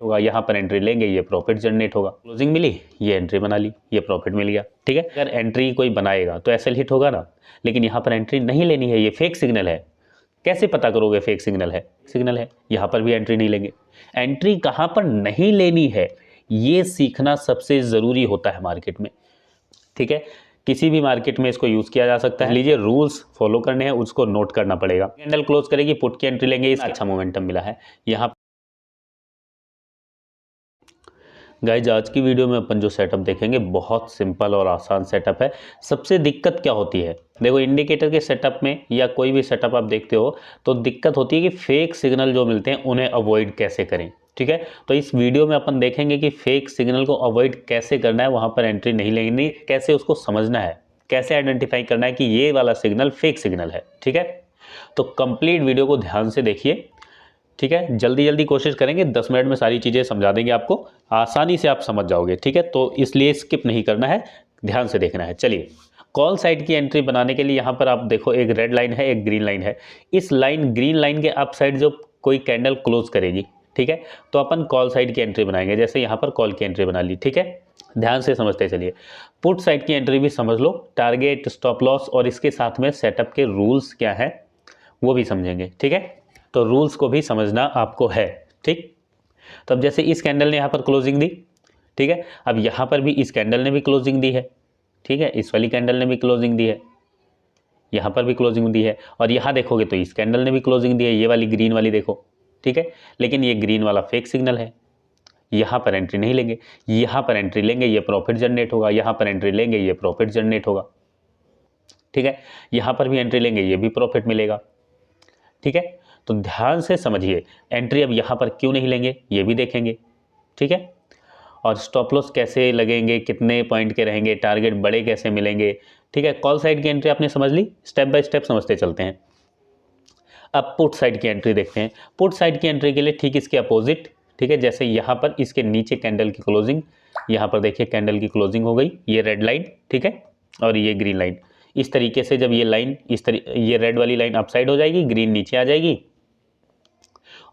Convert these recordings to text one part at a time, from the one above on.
होगा, यहाँ पर एंट्री लेंगे ये प्रॉफिट जनरेट होगा। क्लोजिंग मिली, ये एंट्री बना ली, ये प्रॉफिट मिल गया। ठीक है, अगर एंट्री कोई बनाएगा तो एसएल हिट होगा ना, लेकिन यहाँ पर एंट्री नहीं लेनी है, ये फेक सिग्नल है। कैसे पता करोगे फेक सिग्नल है? यहाँ पर भी एंट्री नहीं लेंगे। एंट्री कहाँ पर नहीं लेनी है ये सीखना सबसे ज़रूरी होता है मार्केट में। ठीक है, किसी भी मार्केट में इसको यूज़ किया जा सकता है। लीजिए, रूल्स फॉलो करने हैं, उसको नोट करना पड़ेगा। कैंडल क्लोज करेगी, पुट की एंट्री लेंगे, इसका अच्छा मोमेंटम मिला है यहाँ। गाइज, आज की वीडियो में अपन जो सेटअप देखेंगे बहुत सिंपल और आसान सेटअप है। सबसे दिक्कत क्या होती है, देखो इंडिकेटर के सेटअप में या कोई भी सेटअप आप देखते हो तो दिक्कत होती है कि फेक सिग्नल जो मिलते हैं उन्हें अवॉइड कैसे करें। ठीक है, तो इस वीडियो में अपन देखेंगे कि फेक सिग्नल को अवॉइड कैसे करना है, वहाँ पर एंट्री नहीं लेनी, कैसे उसको समझना है, कैसे आइडेंटिफाई करना है कि ये वाला सिग्नल फेक सिग्नल है। ठीक है, तो कंप्लीट वीडियो को ध्यान से देखिए। ठीक है, जल्दी जल्दी कोशिश करेंगे, 10 मिनट में सारी चीज़ें समझा देंगे आपको, आसानी से आप समझ जाओगे। ठीक है, तो इसलिए स्किप नहीं करना है, ध्यान से देखना है। चलिए, कॉल साइड की एंट्री बनाने के लिए यहाँ पर आप देखो एक रेड लाइन है, एक ग्रीन लाइन है। इस लाइन ग्रीन लाइन के अप साइड जो कोई कैंडल क्लोज करेगी, ठीक है, तो अपन कॉल साइड की एंट्री बनाएंगे। जैसे यहाँ पर कॉल की एंट्री बना ली। ठीक है, ध्यान से समझते चलिए। पुट साइड की एंट्री भी समझ लो, टारगेट, स्टॉप लॉस और इसके साथ में सेटअप के रूल्स क्या है वो भी समझेंगे। ठीक है, तो रूल्स को भी समझना आपको है। ठीक, तो अब जैसे इस कैंडल ने यहाँ पर क्लोजिंग दी, ठीक है, अब यहाँ पर भी इस कैंडल ने भी क्लोजिंग दी है। ठीक है, इस वाली कैंडल ने भी क्लोजिंग दी है, यहाँ पर भी क्लोजिंग दी है, और यहाँ देखोगे तो इस कैंडल ने भी क्लोजिंग दी है, ये वाली ग्रीन वाली देखो। ठीक है, लेकिन ये ग्रीन वाला फेक सिग्नल है, यहाँ पर एंट्री नहीं लेंगे, यहाँ पर एंट्री लेंगे ये प्रॉफिट जनरेट होगा, यहाँ पर एंट्री लेंगे ये प्रॉफिट जनरेट होगा। ठीक है, यहाँ पर भी एंट्री लेंगे ये भी प्रॉफिट मिलेगा। ठीक है, तो ध्यान से समझिए, एंट्री अब यहाँ पर क्यों नहीं लेंगे ये भी देखेंगे। ठीक है, और स्टॉप लॉस कैसे लगेंगे, कितने पॉइंट के रहेंगे, टारगेट बड़े कैसे मिलेंगे। ठीक है, कॉल साइड की एंट्री आपने समझ ली, स्टेप बाय स्टेप समझते चलते हैं। अब पुट साइड की एंट्री देखते हैं। पुट साइड की एंट्री के लिए ठीक इसके अपोजिट, ठीक है, जैसे यहाँ पर इसके नीचे कैंडल की क्लोजिंग, यहाँ पर देखिए कैंडल की क्लोजिंग हो गई, ये रेड लाइन, ठीक है, और ये ग्रीन लाइन। इस तरीके से जब ये लाइन ये रेड वाली लाइन अपसाइड हो जाएगी, ग्रीन नीचे आ जाएगी,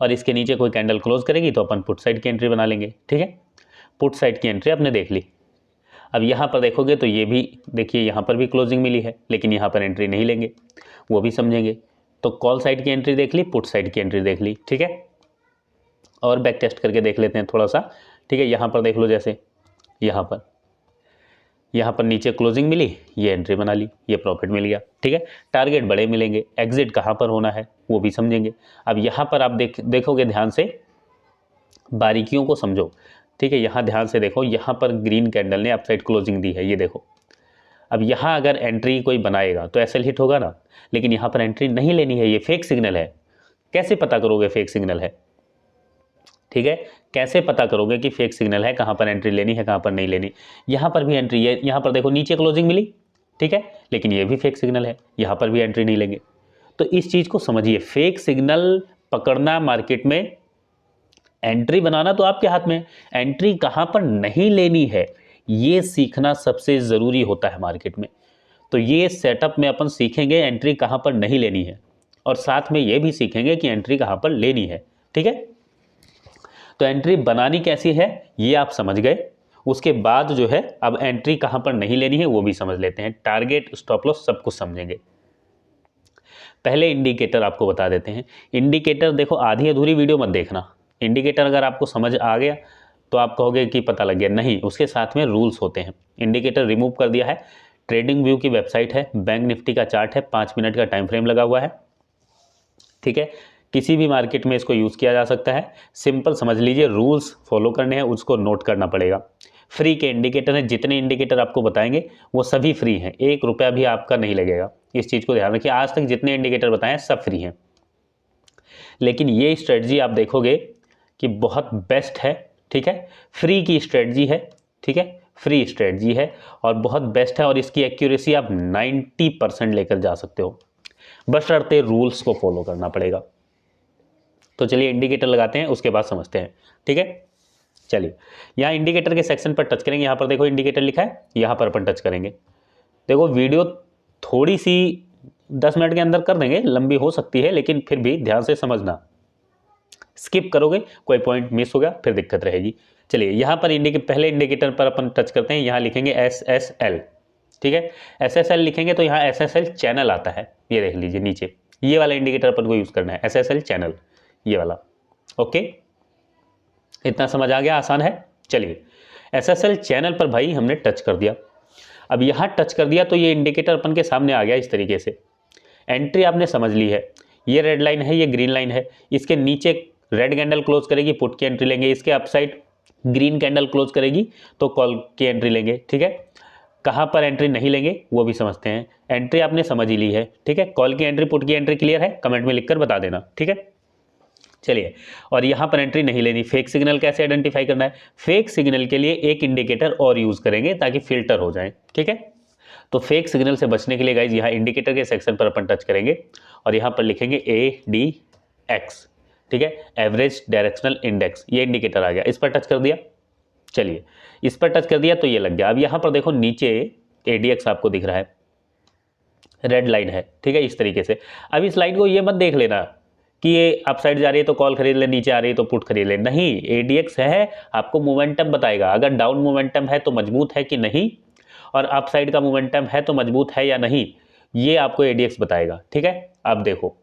और इसके नीचे कोई कैंडल क्लोज करेगी तो अपन पुट साइड की एंट्री बना लेंगे। ठीक है, पुट साइड की एंट्री आपने देख ली। अब यहाँ पर देखोगे तो ये भी देखिए, यहाँ पर भी क्लोजिंग मिली है, लेकिन यहाँ पर एंट्री नहीं लेंगे, वो भी समझेंगे। तो कॉल साइड की एंट्री देख ली, पुट साइड की एंट्री देख ली। ठीक है, और बैक टेस्ट करके देख लेते हैं थोड़ा सा। ठीक है, यहाँ पर देख लो, जैसे यहाँ पर नीचे क्लोजिंग मिली, ये एंट्री बना ली, ये प्रॉफिट मिल गया। ठीक है, टारगेट बड़े मिलेंगे, एग्जिट कहाँ पर होना है वो भी समझेंगे। अब यहाँ पर आप देखोगे, ध्यान से बारीकियों को समझो। ठीक है, यहाँ ध्यान से देखो, यहाँ पर ग्रीन कैंडल ने अपसाइड क्लोजिंग दी है, ये देखो। अब यहाँ अगर एंट्री कोई बनाएगा तो एसएल हिट होगा ना, लेकिन यहाँ पर एंट्री नहीं लेनी है, ये फेक सिग्नल है। कैसे पता करोगे फेक सिग्नल है? ठीक है, कैसे पता करोगे कि फेक सिग्नल है, कहाँ पर एंट्री लेनी है, कहाँ पर नहीं लेनी। यहाँ पर भी एंट्री है, यहाँ पर देखो नीचे क्लोजिंग मिली, ठीक है, लेकिन ये भी फेक सिग्नल है, यहाँ पर भी एंट्री नहीं लेंगे। तो इस चीज़ को समझिए, फेक सिग्नल पकड़ना मार्केट में, एंट्री बनाना तो आपके हाथ में, एंट्री कहाँ पर नहीं लेनी है ये सीखना सबसे ज़रूरी होता है मार्केट में। तो ये सेटअप में अपन सीखेंगे एंट्री कहाँ पर नहीं लेनी है, और साथ में ये भी सीखेंगे कि एंट्री कहाँ पर लेनी है। ठीक है, तो एंट्री बनानी कैसी है ये आप समझ गए। उसके बाद जो है, अब एंट्री कहाँ पर नहीं लेनी है वो भी समझ लेते हैं। टारगेट, स्टॉप लॉस सब कुछ समझेंगे। पहले इंडिकेटर आपको बता देते हैं। इंडिकेटर देखो, आधी अधूरी वीडियो मत देखना। इंडिकेटर अगर आपको समझ आ गया तो आप कहोगे कि पता लग गया, नहीं, उसके साथ में रूल्स होते हैं। इंडिकेटर रिमूव कर दिया है, ट्रेडिंग व्यू की वेबसाइट है, बैंक निफ्टी का चार्ट है, 5 मिनट का टाइम फ्रेम लगा हुआ है। ठीक है, किसी भी मार्केट में इसको यूज़ किया जा सकता है। सिंपल समझ लीजिए, रूल्स फॉलो करने हैं, उसको नोट करना पड़ेगा। फ्री के इंडिकेटर हैं, जितने इंडिकेटर आपको बताएंगे वो सभी फ्री हैं, 1 रुपया भी आपका नहीं लगेगा। इस चीज़ को ध्यान रखिए, आज तक जितने इंडिकेटर बताए हैं सब फ्री हैं। लेकिन ये स्ट्रेटजी आप देखोगे कि बहुत बेस्ट है। ठीक है, फ्री की स्ट्रेटजी है। ठीक है, फ्री स्ट्रेटजी है और बहुत बेस्ट है, और इसकी एक्यूरेसी आप 90% लेकर जा सकते हो, बशर्ते रूल्स को फॉलो करना पड़ेगा। तो चलिए इंडिकेटर लगाते हैं, उसके बाद समझते हैं। ठीक है, चलिए यहाँ इंडिकेटर के सेक्शन पर टच करेंगे। यहाँ पर देखो इंडिकेटर लिखा है, यहाँ पर अपन टच करेंगे। देखो वीडियो थोड़ी सी 10 मिनट के अंदर कर देंगे, लंबी हो सकती है, लेकिन फिर भी ध्यान से समझना। स्किप करोगे कोई पॉइंट मिस होगा फिर दिक्कत रहेगी। चलिए यहाँ पर पहले इंडिकेटर पर अपन टच करते हैं, यहाँ लिखेंगे SSL, ठीक है। SSL लिखेंगे तो यहाँ SSL चैनल आता है, ये देख लीजिए नीचे, ये वाला इंडिकेटर अपन को यूज करना है, SSL चैनल, ये वाला। ओके, इतना समझ आ गया, आसान है। चलिए SSL चैनल पर भाई हमने टच कर दिया। अब यहाँ टच कर दिया तो ये इंडिकेटर अपन के सामने आ गया इस तरीके से। एंट्री आपने समझ ली है, ये रेड लाइन है, ये ग्रीन लाइन है, इसके नीचे रेड कैंडल क्लोज करेगी, पुट की एंट्री लेंगे, इसके अपसाइड ग्रीन कैंडल क्लोज करेगी तो कॉल की एंट्री लेंगे, ठीक है। कहाँ पर एंट्री नहीं लेंगे वो भी समझते हैं। एंट्री आपने समझ ही ली है, ठीक है। कॉल की एंट्री, पुट की एंट्री क्लियर है, कमेंट में लिखकर बता देना, ठीक है। चलिए, और यहाँ पर एंट्री नहीं लेनी। फेक सिग्नल कैसे आइडेंटिफाई करना है? फेक सिग्नल के लिए एक इंडिकेटर और यूज करेंगे ताकि फिल्टर हो जाए, ठीक है। तो फेक सिग्नल से बचने के लिए गाइज यहाँ इंडिकेटर के सेक्शन पर अपन टच करेंगे और यहाँ पर लिखेंगे ADX, ठीक है, एवरेज डायरेक्शनल इंडेक्स, ये इंडिकेटर आ गया, इस पर टच कर दिया। चलिए, इस पर टच कर दिया तो ये लग गया। अब यहाँ पर देखो नीचे ADX आपको दिख रहा है, रेड लाइन है, ठीक है, इस तरीके से। अब इस लाइन को ये मत देख लेना कि ये अप साइड जा रही है तो कॉल खरीद ले, नीचे आ रही है तो पुट खरीद ले, नहीं, ADX है, आपको मोमेंटम बताएगा। अगर डाउन मोमेंटम है तो मजबूत है कि नहीं, और अप साइड का मोमेंटम है तो मजबूत है या नहीं, ये आपको ADX बताएगा, ठीक है। अब देखो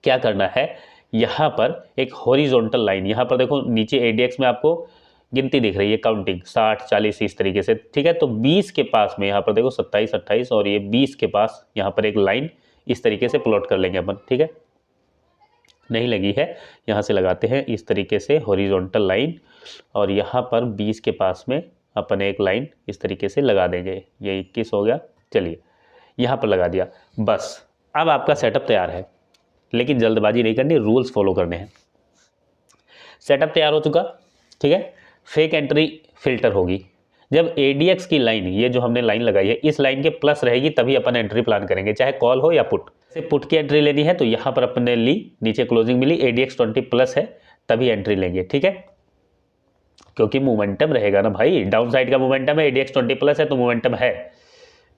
क्या करना है, यहाँ पर एक हॉरिजॉन्टल लाइन, यहाँ पर देखो नीचे ADX में आपको गिनती दिख रही है, काउंटिंग 60 40 इस तरीके से, ठीक है। तो 20 के पास में यहाँ पर देखो 27 28 और ये 20 के पास यहाँ पर एक लाइन इस तरीके से प्लॉट कर लेंगे अपन, ठीक है। नहीं लगी है, यहाँ से लगाते हैं इस तरीके से हॉरिजॉन्टल लाइन, और यहाँ पर 20 के पास में अपन एक लाइन इस तरीके से लगा देंगे, ये 21 हो गया। चलिए, यहाँ पर लगा दिया, बस अब आपका सेटअप तैयार है। लेकिन जल्दबाजी नहीं करनी, रूल्स फॉलो करने हैं। सेटअप तैयार हो चुका, ठीक है। फेक एंट्री फिल्टर होगी जब ADX की लाइन, ये जो हमने लाइन लगाई है, इस लाइन के प्लस रहेगी तभी अपन एंट्री प्लान करेंगे, चाहे कॉल हो या पुट। से पुट की एंट्री लेनी है तो यहाँ पर अपन ने ली, नीचे क्लोजिंग मिली, ADX 20 प्लस है तभी एंट्री लेंगे, ठीक है, क्योंकि मोमेंटम रहेगा ना भाई, डाउन साइड का मोमेंटम है, ADX 20 प्लस है तो मोमेंटम है,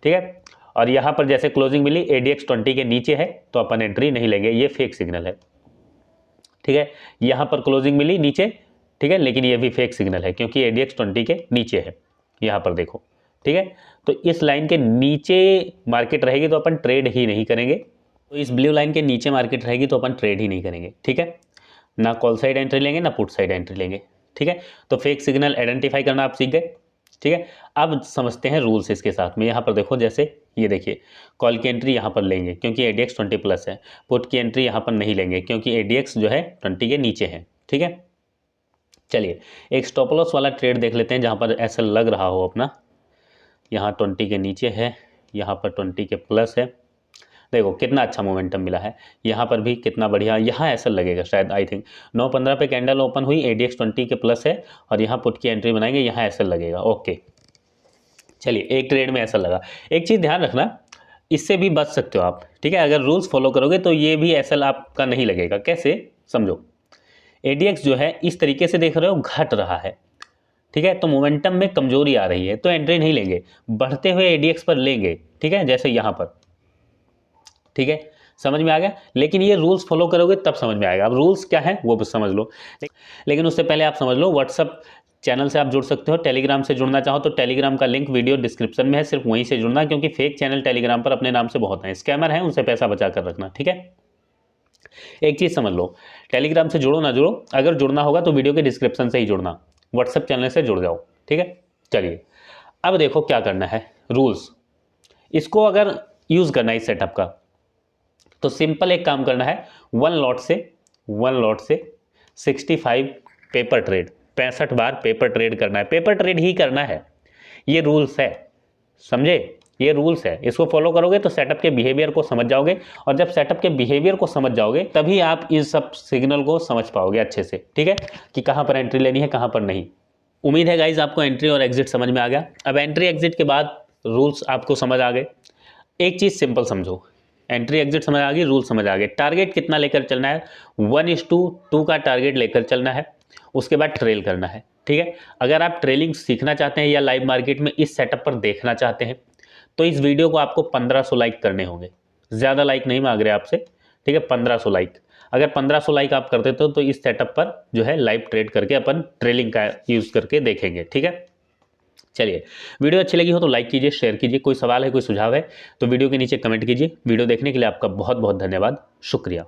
ठीक है। और यहाँ पर जैसे क्लोजिंग मिली ADX 20 के नीचे है तो अपन एंट्री नहीं लेंगे, ये फेक सिग्नल है, ठीक है। यहाँ पर क्लोजिंग मिली नीचे, ठीक है, लेकिन ये भी फेक सिग्नल है क्योंकि ADX 20 के नीचे है, यहाँ पर देखो, ठीक है। तो इस लाइन के नीचे मार्केट रहेगी तो अपन ट्रेड ही नहीं करेंगे, तो इस ब्लू लाइन के नीचे मार्केट रहेगी तो अपन ट्रेड ही नहीं करेंगे, ठीक है। ना कॉल साइड एंट्री लेंगे ना पुट साइड एंट्री लेंगे, ठीक है। तो फेक सिग्नल आइडेंटिफाई करना आप सीख गए, ठीक है। अब समझते हैं रूल्स इसके साथ में। यहाँ पर देखो, जैसे ये देखिए, कॉल की एंट्री यहाँ पर लेंगे क्योंकि ADX 20 प्लस है, पुट की एंट्री यहाँ पर नहीं लेंगे क्योंकि ADX जो है 20 के नीचे है, ठीक है। चलिए, एक स्टॉप लॉस वाला ट्रेड देख लेते हैं जहाँ पर ऐसा लग रहा हो अपना, यहाँ 20 के नीचे है, यहाँ पर 20 के प्लस है, देखो कितना अच्छा मोमेंटम मिला है, यहाँ पर भी कितना बढ़िया, यहाँ ऐसा लगेगा शायद, आई थिंक 9:15 पे कैंडल ओपन हुई, ADX 20 के प्लस है और यहाँ पुट की एंट्री बनाएंगे, यहाँ ऐसा लगेगा, ओके। चलिए, एक ट्रेड में ऐसा लगा। एक चीज़ ध्यान रखना, इससे भी बच सकते हो आप, ठीक है। अगर रूल्स फॉलो करोगे तो ये भी ऐसा आपका नहीं लगेगा। कैसे, समझो, ADX जो है इस तरीके से देख रहे हो घट रहा है, ठीक है, तो मोमेंटम में कमजोरी आ रही है तो एंट्री नहीं लेंगे, बढ़ते हुए ADX पर लेंगे, ठीक है, जैसे यहाँ पर, ठीक है, समझ में आ गया। लेकिन ये रूल्स फॉलो करोगे तब समझ में आएगा। अब रूल्स क्या है वो भी समझ लो, लेकिन उससे पहले आप समझ लो व्हाट्सअप चैनल से आप जुड़ सकते हो। टेलीग्राम से जुड़ना चाहो तो टेलीग्राम का लिंक वीडियो डिस्क्रिप्शन में है, सिर्फ वहीं से जुड़ना, क्योंकि फेक चैनल टेलीग्राम पर अपने नाम से बहुत हैं, स्कैमर हैं, उनसे पैसा बचा कर रखना, ठीक है। एक चीज़ समझ लो, टेलीग्राम से जुड़ो ना जुड़ो, अगर जुड़ना होगा तो वीडियो के डिस्क्रिप्शन से ही जुड़ना, व्हाट्सअप चैनल से जुड़ जाओ, ठीक है। चलिए, अब देखो क्या करना है, रूल्स, इसको अगर यूज़ करना है इस सेटअप का तो सिंपल एक काम करना है, वन लॉट से 65 पेपर ट्रेड, 65 बार पेपर ट्रेड करना है, पेपर ट्रेड ही करना है, ये रूल्स है, समझे, ये रूल्स है। इसको फॉलो करोगे तो सेटअप के बिहेवियर को समझ जाओगे, और जब सेटअप के बिहेवियर को समझ जाओगे तभी आप इस सब सिग्नल को समझ पाओगे अच्छे से, ठीक है, कि कहाँ पर एंट्री लेनी है कहाँ पर नहीं। उम्मीद है गाइज आपको एंट्री और एग्जिट समझ में आ गया। अब एंट्री एग्जिट के बाद रूल्स आपको समझ आ गए। एक चीज़ सिंपल समझो, एंट्री एग्जिट समझ आ गई, रूल समझ आ गए, टारगेट कितना लेकर चलना है, 1:2 का टारगेट लेकर चलना है, उसके बाद ट्रेल करना है, ठीक है। अगर आप ट्रेलिंग सीखना चाहते हैं या लाइव मार्केट में इस सेटअप पर देखना चाहते हैं तो इस वीडियो को आपको 1500 लाइक करने होंगे, ज़्यादा लाइक नहीं मांग रहे आपसे, ठीक है, 1500 लाइक। अगर 1500 लाइक आप कर देते हो तो इस सेटअप पर जो है लाइव ट्रेड करके अपन ट्रेलिंग का यूज़ करके देखेंगे। ठीक है, चलिए वीडियो अच्छी लगी हो तो लाइक कीजिए, शेयर कीजिए। कोई सवाल है, कोई सुझाव है तो वीडियो के नीचे कमेंट कीजिए। वीडियो देखने के लिए आपका बहुत बहुत धन्यवाद, शुक्रिया।